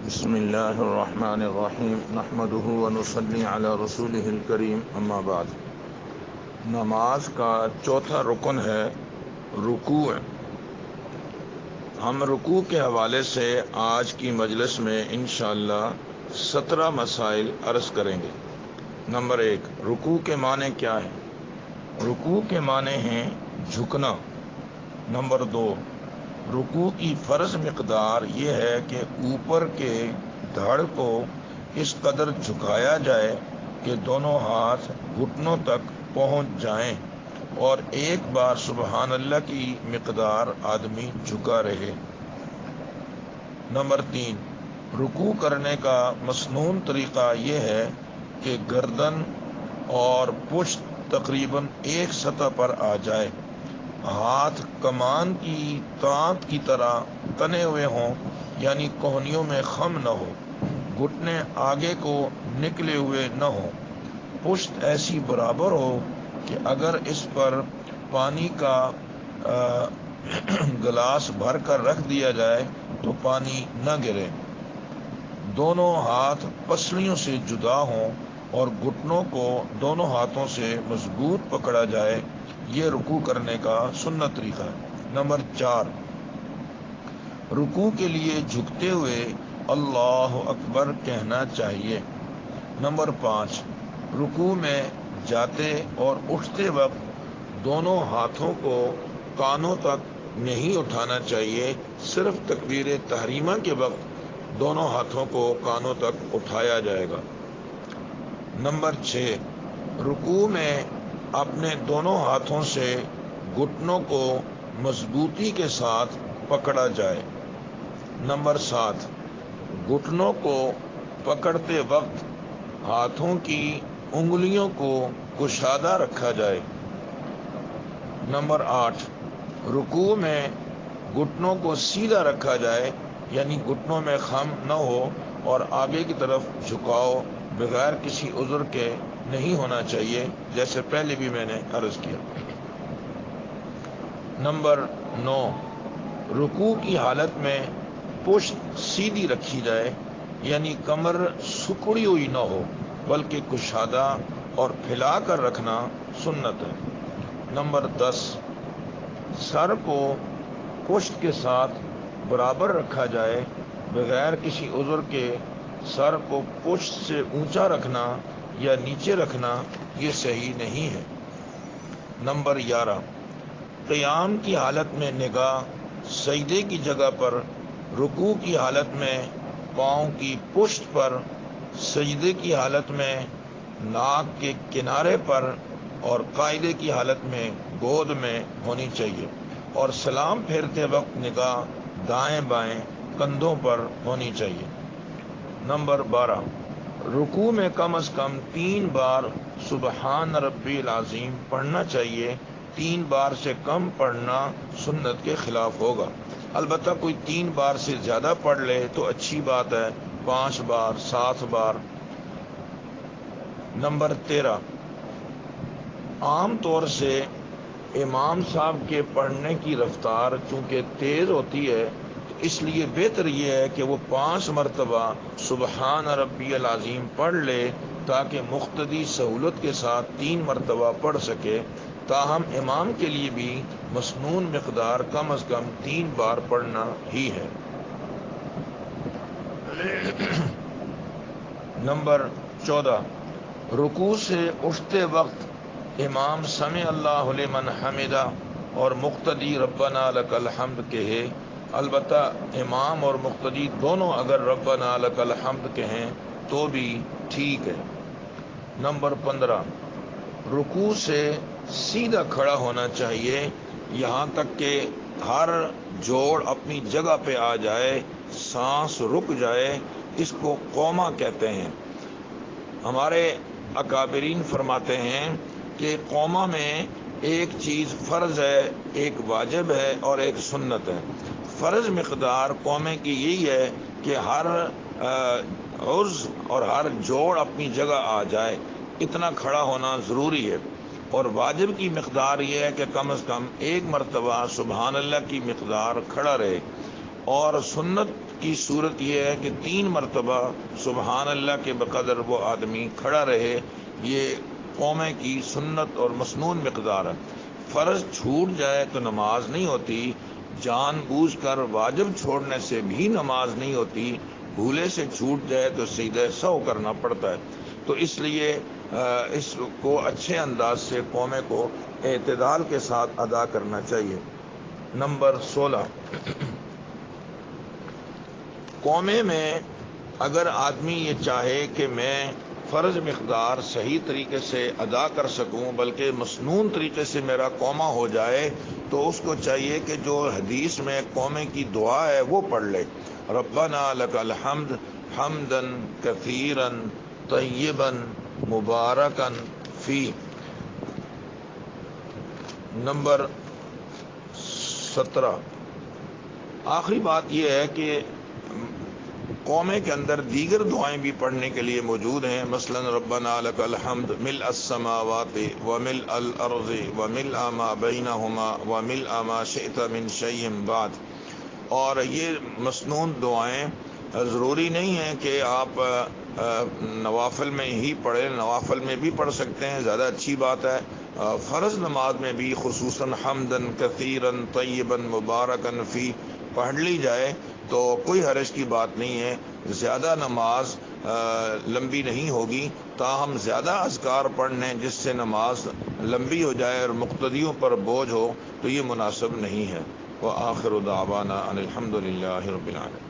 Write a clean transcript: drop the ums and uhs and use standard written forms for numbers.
بسم اللہ الرحمن الرحیم نحمدہ ونصلی علی رسولہ الکریم اما بعد۔ نماز کا چوتھا رکن ہے رکوع۔ ہم رکوع کے حوالے سے آج کی مجلس میں انشاءاللہ 17 مسائل عرض کریں گے۔ نمبر 1، رکوع کے معنی کیا ہے؟ رکوع کے معنی ہیں جھکنا۔ نمبر 2، رکوع کی فرض مقدار یہ ہے کہ اوپر کے دھڑ کو اس قدر جھکایا جائے کہ دونوں ہاتھ گھٹنوں تک پہنچ جائیں اور ایک بار سبحان اللہ کی مقدار آدمی جھکا رہے۔ نمبر 3، رکوع کرنے کا مسنون طریقہ یہ ہے کہ گردن اور پشت تقریباً ایک سطح پر آ جائے، ہاتھ کمان کی تانت کی طرح تنے ہوئے ہوں، یعنی کوہنیوں میں خم نہ ہو، گھٹنے آگے کو نکلے ہوئے نہ ہوں، پشت ایسی برابر ہو کہ اگر اس پر پانی کا گلاس بھر کر رکھ دیا جائے تو پانی نہ گرے، دونوں ہاتھ پسلیوں سے جدا ہوں اور گھٹنوں کو دونوں ہاتھوں سے مضبوط پکڑا جائے۔ یہ رکوع کرنے کا سنت طریقہ ہے۔ نمبر 4، رکوع کے لیے جھکتے ہوئے اللہ اکبر کہنا چاہیے۔ نمبر 5، رکوع میں جاتے اور اٹھتے وقت دونوں ہاتھوں کو کانوں تک نہیں اٹھانا چاہیے، صرف تکبیر تحریمہ کے وقت دونوں ہاتھوں کو کانوں تک اٹھایا جائے گا۔ نمبر 6، رکوع میں اپنے دونوں ہاتھوں سے گھٹنوں کو مضبوطی کے ساتھ پکڑا جائے۔ نمبر 7، گھٹنوں کو پکڑتے وقت ہاتھوں کی انگلیوں کو کشادہ رکھا جائے۔ نمبر 8، رکوع میں گھٹنوں کو سیدھا رکھا جائے، یعنی گھٹنوں میں خم نہ ہو اور آگے کی طرف جھکاؤ بغیر کسی عذر کے نہیں ہونا چاہیے، جیسے پہلے بھی میں نے عرض کیا۔ نمبر 9، رکوع کی حالت میں پشت سیدھی رکھی جائے، یعنی کمر سکڑی ہوئی نہ ہو بلکہ کشادہ اور پھیلا کر رکھنا سنت ہے۔ نمبر 10، سر کو پشت کے ساتھ برابر رکھا جائے، بغیر کسی عذر کے سر کو پشت سے اونچا رکھنا یا نیچے رکھنا یہ صحیح نہیں ہے۔ نمبر 11، قیام کی حالت میں نگاہ سجدے کی جگہ پر، رکوع کی حالت میں پاؤں کی پشت پر، سجدے کی حالت میں ناک کے کنارے پر اور قاعدے کی حالت میں گود میں ہونی چاہیے، اور سلام پھیرتے وقت نگاہ دائیں بائیں کندھوں پر ہونی چاہیے۔ نمبر 12، رکوع میں کم از کم 3 بار سبحان ربی العظیم پڑھنا چاہیے۔ 3 بار سے کم پڑھنا سنت کے خلاف ہوگا۔ البتہ کوئی 3 بار سے زیادہ پڑھ لے تو اچھی بات ہے، 5 بار 7 بار۔ نمبر 13، عام طور سے امام صاحب کے پڑھنے کی رفتار چونکہ تیز ہوتی ہے، اس لیے بہتر یہ ہے کہ وہ 5 مرتبہ سبحان ربی العظیم پڑھ لے تاکہ مقتدی سہولت کے ساتھ 3 مرتبہ پڑھ سکے۔ تاہم امام کے لیے بھی مسنون مقدار کم از کم 3 بار پڑھنا ہی ہے۔ نمبر 14، رکوع سے اٹھتے وقت امام سمع اللہ لمن حمدہ اور مقتدی ربنا لک الحمد کہے، البتہ امام اور مقتدی دونوں اگر ربنا لک الحمد کہیں تو بھی ٹھیک ہے۔ نمبر 15، رکوع سے سیدھا کھڑا ہونا چاہیے یہاں تک کہ ہر جوڑ اپنی جگہ پہ آ جائے، سانس رک جائے، اس کو قومہ کہتے ہیں۔ ہمارے اکابرین فرماتے ہیں کہ قومہ میں ایک چیز فرض ہے، ایک واجب ہے اور ایک سنت ہے۔ فرض مقدار قومے کی یہی ہے کہ ہر عضو اور ہر جوڑ اپنی جگہ آ جائے، اتنا کھڑا ہونا ضروری ہے، اور واجب کی مقدار یہ ہے کہ کم از کم 1 مرتبہ سبحان اللہ کی مقدار کھڑا رہے، اور سنت کی صورت یہ ہے کہ 3 مرتبہ سبحان اللہ کے بقدر وہ آدمی کھڑا رہے. یہ قوم کی سنت اور مسنون مقدار ہے. فرض چھوٹ جائے تو نماز نہیں ہوتی، جان بوجھ کر واجب چھوڑنے سے بھی نماز نہیں ہوتی، بھولے سے چھوٹ جائے تو سجدہ سہو کرنا پڑتا ہے. تو اس لیے اس کو اچھے انداز سے قومے کو اعتدال کے ساتھ ادا کرنا چاہیے. نمبر 16، قومے میں اگر آدمی یہ چاہے کہ میں فرض مقدار صحیح طریقے سے ادا کر سکوں بلکہ مسنون طریقے سے میرا قومہ ہو جائے، تو اس کو چاہیے کہ جو حدیث میں قومے کی دعا ہے وہ پڑھ لے. ربنا لک الحمد حمدا کثیرا طیبا مبارکا فی. نمبر 17، آخری بات یہ ہے کہ قومے کے اندر دیگر دعائیں بھی پڑھنے کے لیے موجود ہیں. مثلا ربنا لک الحمد ملء السماوات وملء الارض وملء ما بینہما وملء ما شئت من شیء بعد. اور یہ مسنون دعائیں ضروری نہیں ہیں کہ آپ نوافل میں ہی پڑھیں، نوافل میں بھی پڑھ سکتے ہیں، زیادہ اچھی بات ہے. فرض نماز میں بھی خصوصاً حمدن کثیرن طیبن مبارکن فی پڑھ لی جائے تو کوئی حرج کی بات نہیں ہے. زیادہ نماز لمبی نہیں ہوگی، تاہم زیادہ اذکار پڑھنے جس سے نماز لمبی ہو جائے اور مقتدیوں پر بوجھ ہو تو یہ مناسب نہیں ہے. وآخر دعوانا ان الحمد للہ رب العالمین.